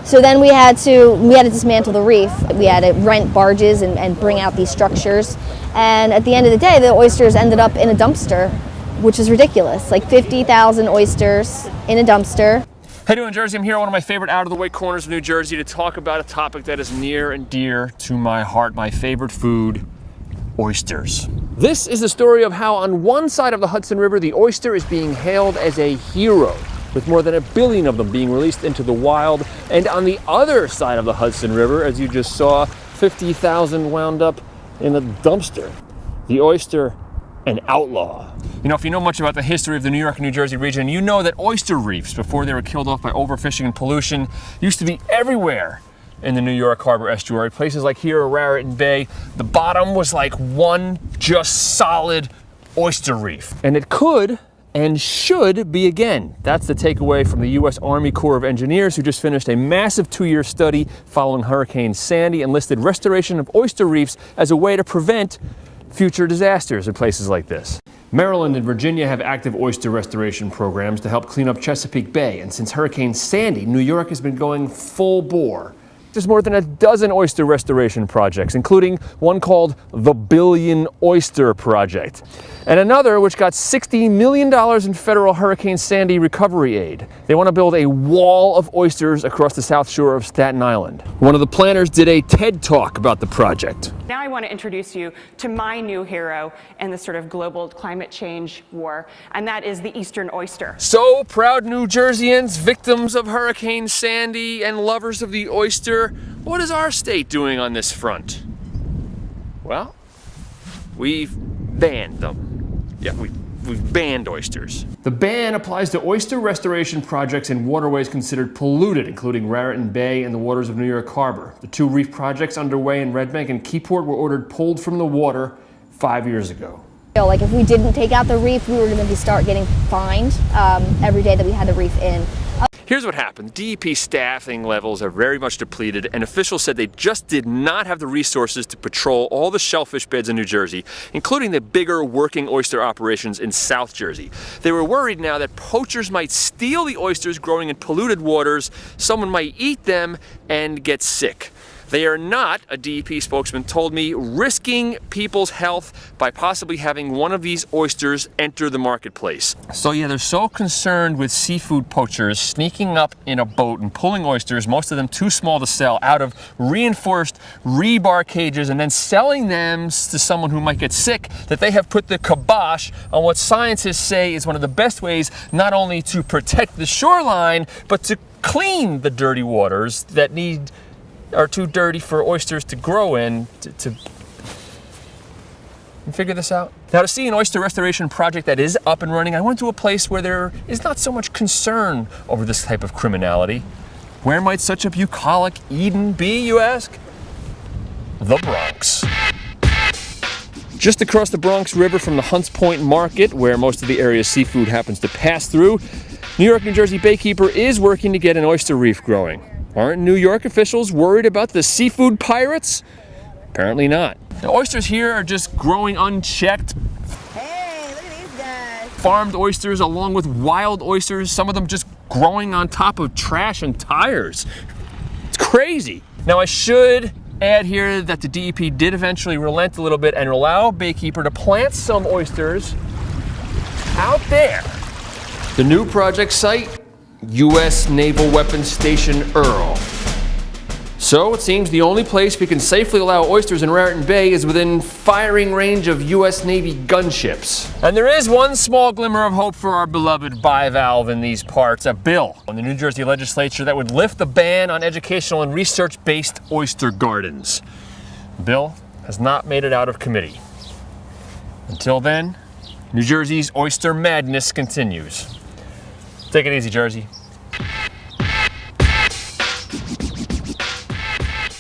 So then we had to dismantle the reef. We had to rent barges and bring out these structures. And at the end of the day, the oysters ended up in a dumpster, which is ridiculous. Like 50,000 oysters in a dumpster. How you doing, Jersey? I'm here at one of my favorite out-of-the-way corners of New Jersey to talk about a topic that is near and dear to my heart, my favorite food, oysters. This is the story of how on one side of the Hudson River, the oyster is being hailed as a hero, with more than 1 billion of them being released into the wild. And on the other side of the Hudson River, as you just saw, 50,000 wound up in a dumpster. The oyster, an outlaw. You know, if you know much about the history of the New York and New Jersey region, you know that oyster reefs, before they were killed off by overfishing and pollution, used to be everywhere in the New York Harbor estuary. Places like here, Raritan Bay, the bottom was like one just solid oyster reef. And it could and should be again. That's the takeaway from the U.S. Army Corps of Engineers, who just finished a massive 2-year study following Hurricane Sandy and listed restoration of oyster reefs as a way to prevent future disasters in places like this. Maryland and Virginia have active oyster restoration programs to help clean up Chesapeake Bay, and since Hurricane Sandy, New York has been going full bore. There's more than a dozen oyster restoration projects, including one called the Billion Oyster Project, and another which got $60 million in federal Hurricane Sandy recovery aid. They want to build a wall of oysters across the south shore of Staten Island. One of the planners did a TED Talk about the project. Now I want to introduce you to my new hero in the sort of global climate change war, and that is the eastern oyster. So, proud New Jerseyans, victims of Hurricane Sandy and lovers of the oyster, what is our state doing on this front? Well, we've banned them. Yeah, we've banned oysters. The ban applies to oyster restoration projects in waterways considered polluted, including Raritan Bay and the waters of New York Harbor. The 2 reef projects underway in Red Bank and Keyport were ordered pulled from the water 5 years ago. Like if we didn't take out the reef, we were going to start getting fined every day that we had the reef in. Here's what happened. DEP staffing levels are very much depleted, and officials said they just did not have the resources to patrol all the shellfish beds in New Jersey, including the bigger working oyster operations in South Jersey. They were worried now that poachers might steal the oysters growing in polluted waters, someone might eat them and get sick. They are not, a DEP spokesman told me, risking people's health by possibly having one of these oysters enter the marketplace. So yeah, they're so concerned with seafood poachers sneaking up in a boat and pulling oysters, most of them too small to sell, out of reinforced rebar cages and then selling them to someone who might get sick, that they have put the kibosh on what scientists say is one of the best ways not only to protect the shoreline, but to clean the dirty waters that are too dirty for oysters to grow in. To figure this out. Now, to see an oyster restoration project that is up and running, I went to a place where there is not so much concern over this type of criminality. Where might such a bucolic Eden be, you ask? The Bronx. Just across the Bronx River from the Hunts Point Market, where most of the area's seafood happens to pass through, New York, New Jersey Baykeeper is working to get an oyster reef growing. Aren't New York officials worried about the seafood pirates? Apparently not. The oysters here are just growing unchecked. Hey, look at these guys. Farmed oysters along with wild oysters, some of them just growing on top of trash and tires. It's crazy. Now I should add here that the DEP did eventually relent a little bit and allow Baykeeper to plant some oysters out there. The new project site, U.S. Naval Weapons Station Earl. So it seems the only place we can safely allow oysters in Raritan Bay is within firing range of U.S. Navy gunships. And there is one small glimmer of hope for our beloved bivalve in these parts, a bill in the New Jersey legislature that would lift the ban on educational and research-based oyster gardens. The bill has not made it out of committee. Until then, New Jersey's oyster madness continues. Take it easy, Jersey.